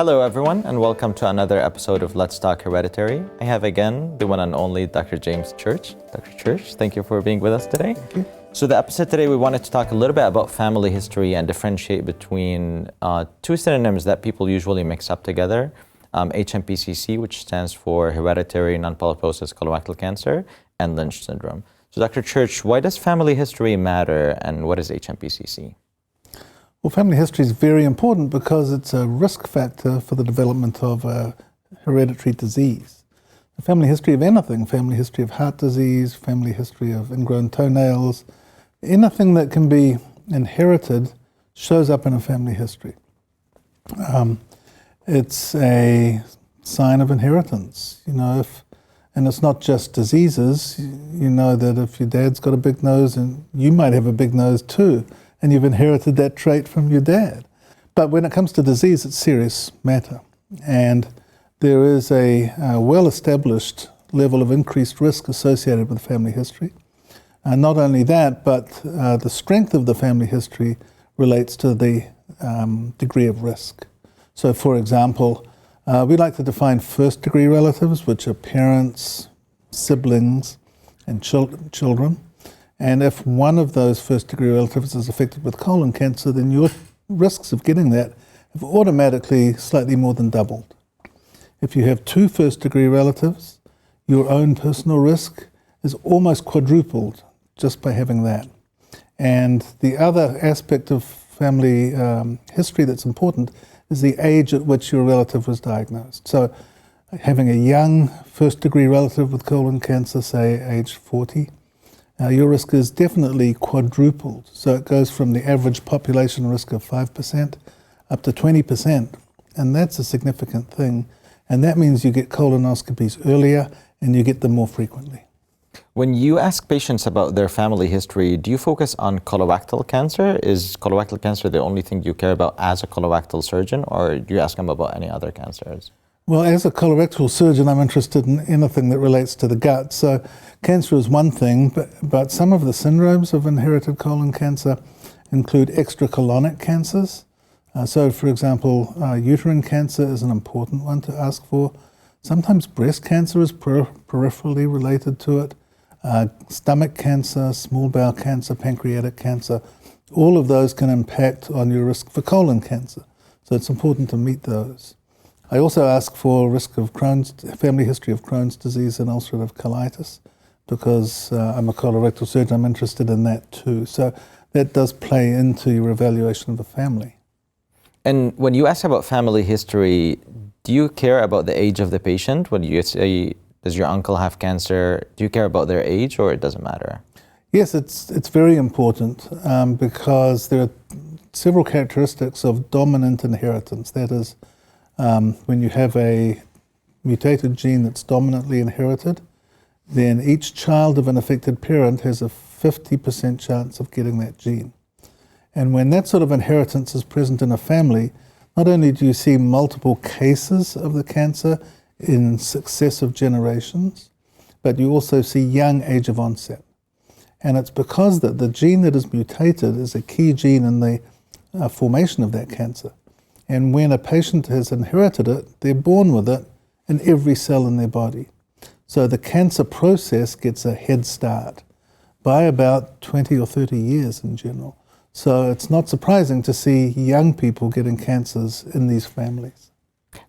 Hello everyone, and welcome to another episode of Let's Talk Hereditary. I have again the one and only Dr. James Church. Dr. Church, thank you for being with us today. Thank you. So the episode today, we wanted to talk a little bit about family history and differentiate between two synonyms that people usually mix up together. HNPCC, which stands for Hereditary Non-Polyposis Colorectal Cancer, and Lynch syndrome. So Dr. Church, why does family history matter, and what is HNPCC? Well, family history is very important because it's a risk factor for the development of a hereditary disease. The family history of anything, family history of heart disease, family history of ingrown toenails, anything that can be inherited shows up in a family history. It's a sign of inheritance, and it's not just diseases. You know that if your dad's got a big nose, and you might have a big nose too, and you've inherited that trait from your dad. But when it comes to disease, it's serious matter. And there is a well-established level of increased risk associated with family history. Not only that, but the strength of the family history relates to the degree of risk. So for example, we like to define first-degree relatives, which are parents, siblings, and children. And if one of those first-degree relatives is affected with colon cancer, then your risks of getting that have automatically slightly more than doubled. If you have two first-degree relatives, your own personal risk is almost quadrupled just by having that. And the other aspect of family history that's important is the age at which your relative was diagnosed. So having a young first-degree relative with colon cancer, say age 40, your risk is definitely quadrupled. So it goes from the average population risk of 5% up to 20%. And that's a significant thing. And that means you get colonoscopies earlier and you get them more frequently. When you ask patients about their family history, do you focus on colorectal cancer? Is colorectal cancer the only thing you care about as a colorectal surgeon, or do you ask them about any other cancers? Well, as a colorectal surgeon, I'm interested in anything that relates to the gut. So cancer is one thing, but some of the syndromes of inherited colon cancer include extracolonic cancers. So, for example, uterine cancer is an important one to ask for. Sometimes breast cancer is peripherally related to it. Stomach cancer, small bowel cancer, pancreatic cancer, all of those can impact on your risk for colon cancer. So it's important to meet those. I also ask for risk of family history of Crohn's disease and ulcerative colitis, because I'm a colorectal surgeon, I'm interested in that too. So that does play into your evaluation of the family. And when you ask about family history, do you care about the age of the patient? When you say, does your uncle have cancer, do you care about their age, or it doesn't matter? Yes, it's very important because there are several characteristics of dominant inheritance. That is, when you have a mutated gene that's dominantly inherited, then each child of an affected parent has a 50% chance of getting that gene. And when that sort of inheritance is present in a family, not only do you see multiple cases of the cancer in successive generations, but you also see young age of onset. And it's because that the gene that is mutated is a key gene in the formation of that cancer. And when a patient has inherited it, they're born with it in every cell in their body. So the cancer process gets a head start by about 20 or 30 years in general. So it's not surprising to see young people getting cancers in these families.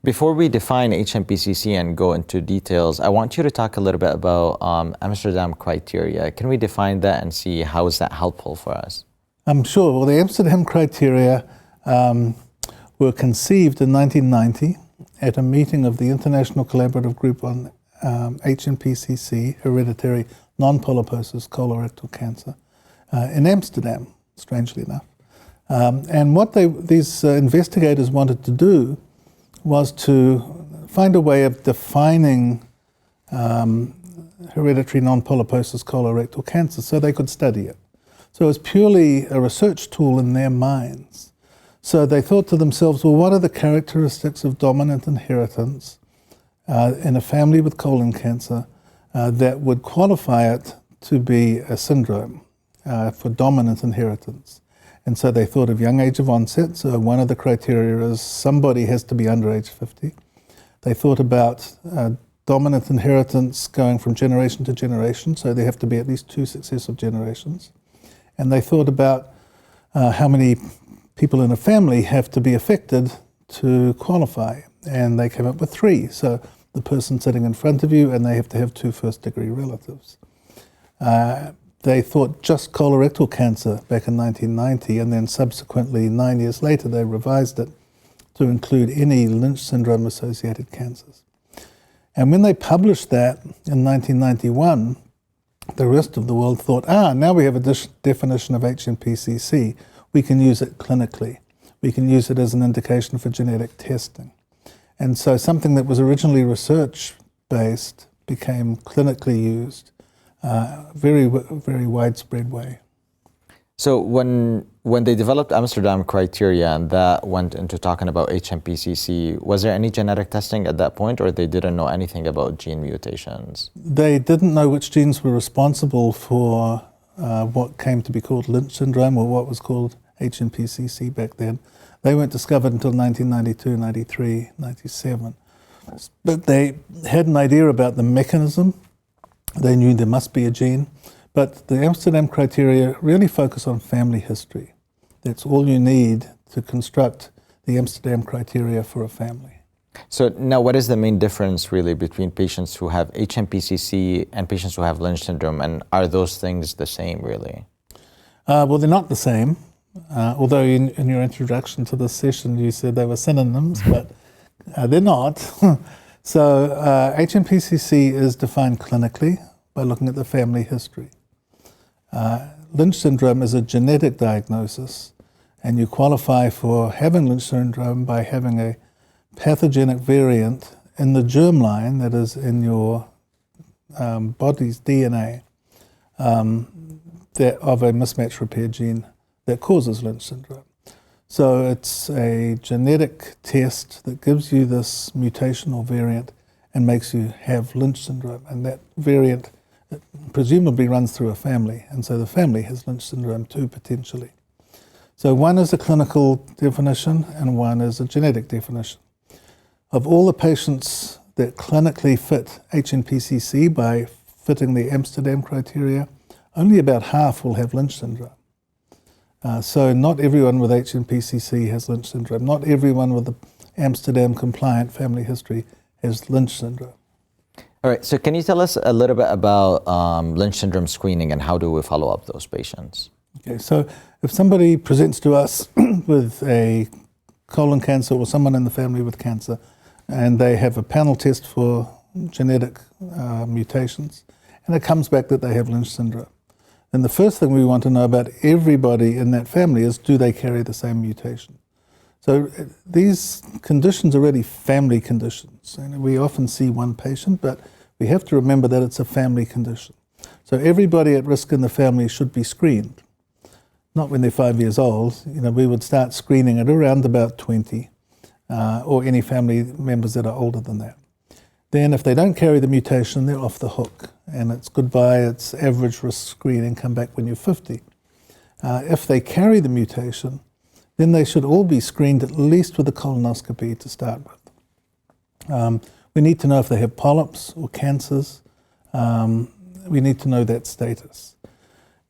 Before we define HNPCC and go into details, I want you to talk a little bit about Amsterdam criteria. Can we define that and see how is that helpful for us? I'm sure. Well, the Amsterdam criteria were conceived in 1990 at a meeting of the International Collaborative Group on HNPCC, Hereditary Non-Polyposis Colorectal Cancer, in Amsterdam, strangely enough. And what these investigators wanted to do was to find a way of defining hereditary non-polyposis colorectal cancer so they could study it. So it was purely a research tool in their minds. So they thought to themselves, well, what are the characteristics of dominant inheritance in a family with colon cancer that would qualify it to be a syndrome for dominant inheritance? And so they thought of young age of onset. So one of the criteria is somebody has to be under age 50. They thought about dominant inheritance going from generation to generation. So there have to be at least 2 successive generations. And they thought about how many people in a family have to be affected to qualify. And they came up with 3. So the person sitting in front of you, and they have to have 2 first-degree relatives. They thought just colorectal cancer back in 1990, and then subsequently 9 years later they revised it to include any Lynch syndrome-associated cancers. And when they published that in 1991, the rest of the world thought, now we have a definition of HNPCC, we can use it clinically. We can use it as an indication for genetic testing. And so something that was originally research-based became clinically used very widespread way. So when they developed Amsterdam criteria and that went into talking about HNPCC, was there any genetic testing at that point, or they didn't know anything about gene mutations? They didn't know which genes were responsible for what came to be called Lynch syndrome, or what was called HNPCC back then. They weren't discovered until 1992, 93, 97. But they had an idea about the mechanism. They knew there must be a gene. But the Amsterdam criteria really focus on family history. That's all you need to construct the Amsterdam criteria for a family. So now what is the main difference really between patients who have HNPCC and patients who have Lynch syndrome, and are those things the same really? Well, they're not the same. Although in your introduction to this session you said they were synonyms, but they're not. So HNPCC is defined clinically by looking at the family history. Lynch syndrome is a genetic diagnosis, and you qualify for having Lynch syndrome by having a pathogenic variant in the germline, that is in your body's DNA, of a mismatch repair gene that causes Lynch syndrome. So it's a genetic test that gives you this mutational variant and makes you have Lynch syndrome. And that variant presumably runs through a family. And so the family has Lynch syndrome too, potentially. So one is a clinical definition and one is a genetic definition. Of all the patients that clinically fit HNPCC by fitting the Amsterdam criteria, only about half will have Lynch syndrome. So not everyone with HNPCC has Lynch syndrome. Not everyone with the Amsterdam compliant family history has Lynch syndrome. All right, so can you tell us a little bit about Lynch syndrome screening and how do we follow up those patients? Okay, so if somebody presents to us with a colon cancer or someone in the family with cancer, and they have a panel test for genetic mutations, and it comes back that they have Lynch syndrome, then the first thing we want to know about everybody in that family is, do they carry the same mutation? So these conditions are really family conditions. And we often see one patient, but we have to remember that it's a family condition. So everybody at risk in the family should be screened. Not when they're 5 years old. We would start screening at around about 20, or any family members that are older than that. Then if they don't carry the mutation, they're off the hook. And it's goodbye, it's average risk screening, come back when you're 50. If they carry the mutation, then they should all be screened at least with a colonoscopy to start with. We need to know if they have polyps or cancers. We need to know that status.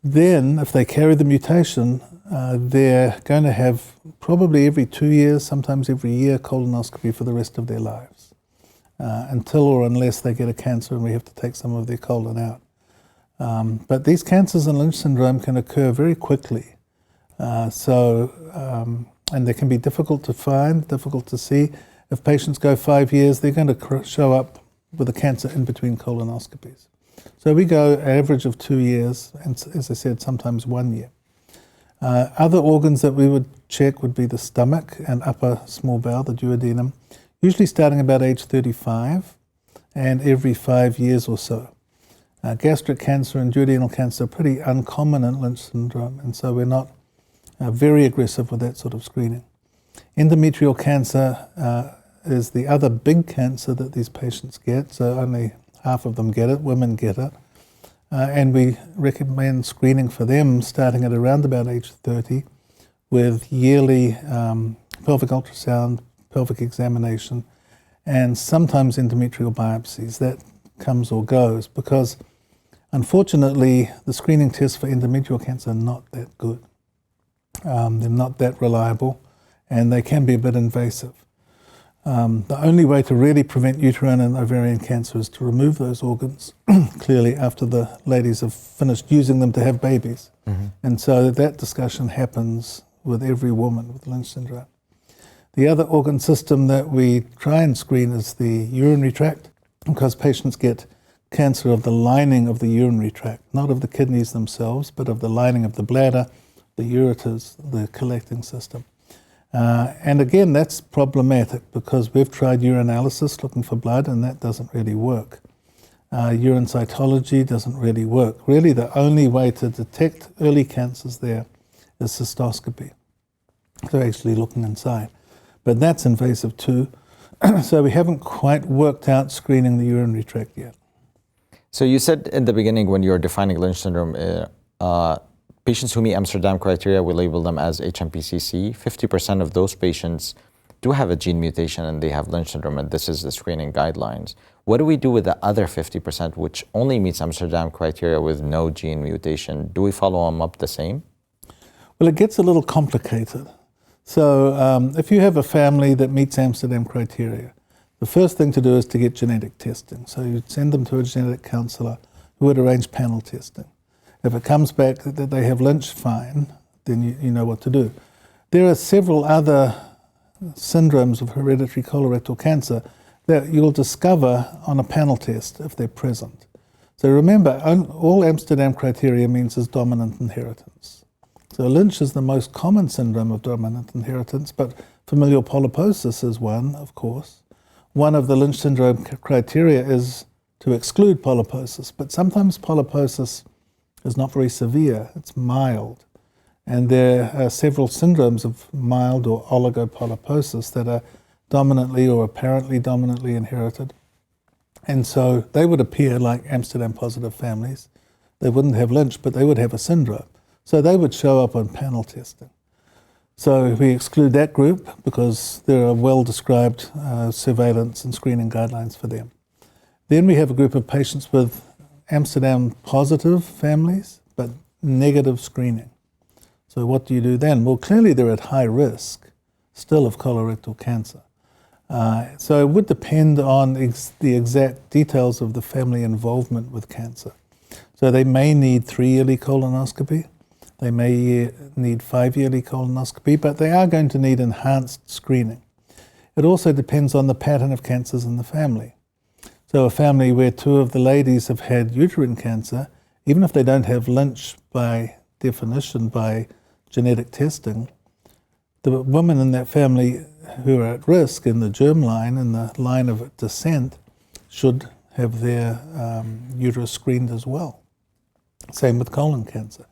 Then, if they carry the mutation, they're going to have probably every 2 years, sometimes every year, colonoscopy for the rest of their lives, until or unless they get a cancer and we have to take some of their colon out. But these cancers in Lynch syndrome can occur very quickly. And they can be difficult to find, difficult to see. If patients go 5 years, they're going to show up with a cancer in between colonoscopies. So we go an average of 2 years, and as I said, sometimes 1 year. Other organs that we would check would be the stomach and upper small bowel, the duodenum, usually starting about age 35 and every 5 years or so. Gastric cancer and duodenal cancer are pretty uncommon in Lynch syndrome, and so we're not very aggressive with that sort of screening. Endometrial cancer is the other big cancer that these patients get, so only half of them get it, women get it. And we recommend screening for them starting at around about age 30, with yearly pelvic ultrasound, pelvic examination, and sometimes endometrial biopsies. That comes or goes because, unfortunately, the screening tests for endometrial cancer are not that good. They're not that reliable, and they can be a bit invasive. The only way to really prevent uterine and ovarian cancer is to remove those organs, clearly, after the ladies have finished using them to have babies. Mm-hmm. And so that discussion happens with every woman with Lynch syndrome. The other organ system that we try and screen is the urinary tract, because patients get cancer of the lining of the urinary tract, not of the kidneys themselves, but of the lining of the bladder, the ureters, the collecting system. And again, that's problematic because we've tried urinalysis looking for blood and that doesn't really work. Urine cytology doesn't really work. Really, the only way to detect early cancers there is cystoscopy. So actually looking inside. But that's invasive too. So we haven't quite worked out screening the urinary tract yet. So you said in the beginning when you were defining Lynch syndrome, patients who meet Amsterdam criteria, we label them as HNPCC. 50% of those patients do have a gene mutation and they have Lynch syndrome, and this is the screening guidelines. What do we do with the other 50% which only meets Amsterdam criteria with no gene mutation? Do we follow them up the same? Well, it gets a little complicated. So if you have a family that meets Amsterdam criteria, the first thing to do is to get genetic testing. So you'd send them to a genetic counsellor who would arrange panel testing. If it comes back that they have Lynch, fine, then you know what to do. There are several other syndromes of hereditary colorectal cancer that you'll discover on a panel test if they're present. So remember, all Amsterdam criteria means is dominant inheritance. So Lynch is the most common syndrome of dominant inheritance, but familial polyposis is one, of course. One of the Lynch syndrome criteria is to exclude polyposis, but sometimes polyposis is not very severe, it's mild. And there are several syndromes of mild or oligopolyposis that are dominantly or apparently dominantly inherited. And so they would appear like Amsterdam positive families. They wouldn't have Lynch, but they would have a syndrome. So they would show up on panel testing. So we exclude that group because there are well-described surveillance and screening guidelines for them. Then we have a group of patients with Amsterdam positive families, but negative screening. So what do you do then? Well, clearly they're at high risk still of colorectal cancer. So it would depend on the exact details of the family involvement with cancer. So they may need 3-yearly colonoscopy. They may need 5-yearly colonoscopy, but they are going to need enhanced screening. It also depends on the pattern of cancers in the family. So a family where 2 of the ladies have had uterine cancer, even if they don't have Lynch by definition, by genetic testing, the women in that family who are at risk in the germline, in the line of descent, should have their uterus screened as well. Same with colon cancer.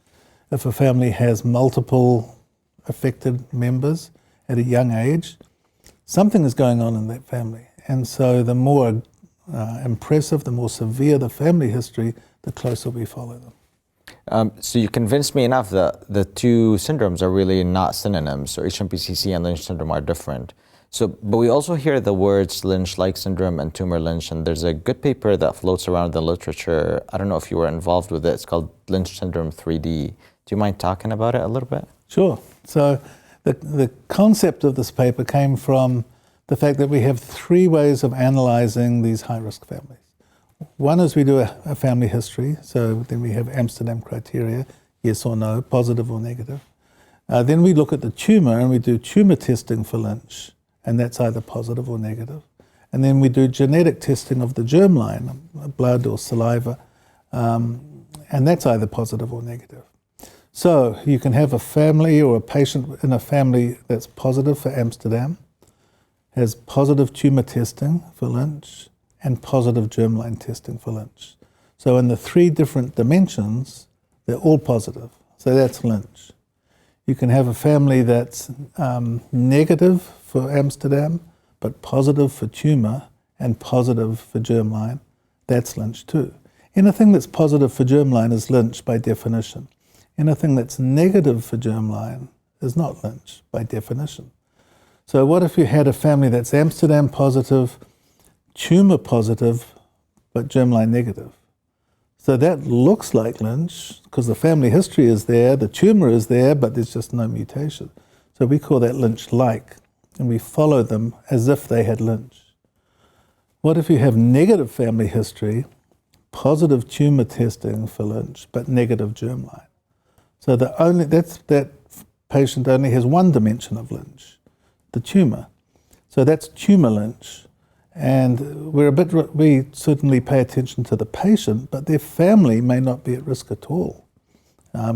If a family has multiple affected members at a young age, something is going on in that family. And so the more impressive, the more severe the family history, the closer we follow them. So you convinced me enough that the 2 syndromes are really not synonyms. So HNPCC and Lynch syndrome are different. But we also hear the words Lynch-like syndrome and tumor Lynch, and there's a good paper that floats around in the literature. I don't know if you were involved with it. It's called Lynch syndrome 3D. Do you mind talking about it a little bit? Sure. So the concept of this paper came from the fact that we have 3 ways of analyzing these high-risk families. One is we do a family history, so then we have Amsterdam criteria, yes or no, positive or negative. Then we look at the tumor and we do tumor testing for Lynch, and that's either positive or negative. And then we do genetic testing of the germline, blood or saliva, and that's either positive or negative. So you can have a family or a patient in a family that's positive for Amsterdam, has positive tumor testing for Lynch, and positive germline testing for Lynch. So in the 3 different dimensions, they're all positive. So that's Lynch. You can have a family that's negative for Amsterdam, but positive for tumor and positive for germline. That's Lynch too. Anything that's positive for germline is Lynch by definition. Anything that's negative for germline is not Lynch by definition. So what if you had a family that's Amsterdam positive, tumor positive, but germline negative? So that looks like Lynch because the family history is there, the tumor is there, but there's just no mutation. So we call that Lynch-like, and we follow them as if they had Lynch. What if you have negative family history, positive tumor testing for Lynch, but negative germline? So that patient only has one dimension of Lynch, the tumor. So that's tumor Lynch. And we certainly pay attention to the patient, but their family may not be at risk at all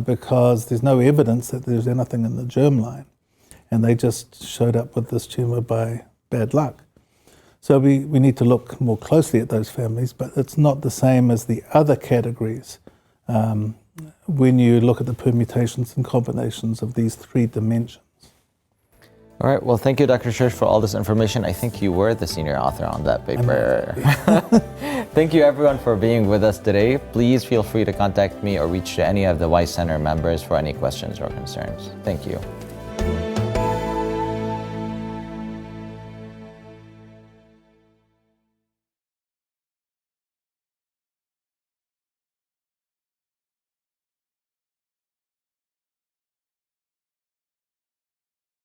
because there's no evidence that there's anything in the germline. And they just showed up with this tumor by bad luck. So we need to look more closely at those families, but it's not the same as the other categories when you look at the permutations and combinations of these three dimensions. All right, well, thank you, Dr. Church, for all this information. I think you were the senior author on that paper. Thank you, everyone, for being with us today. Please feel free to contact me or reach to any of the Y Center members for any questions or concerns. Thank you.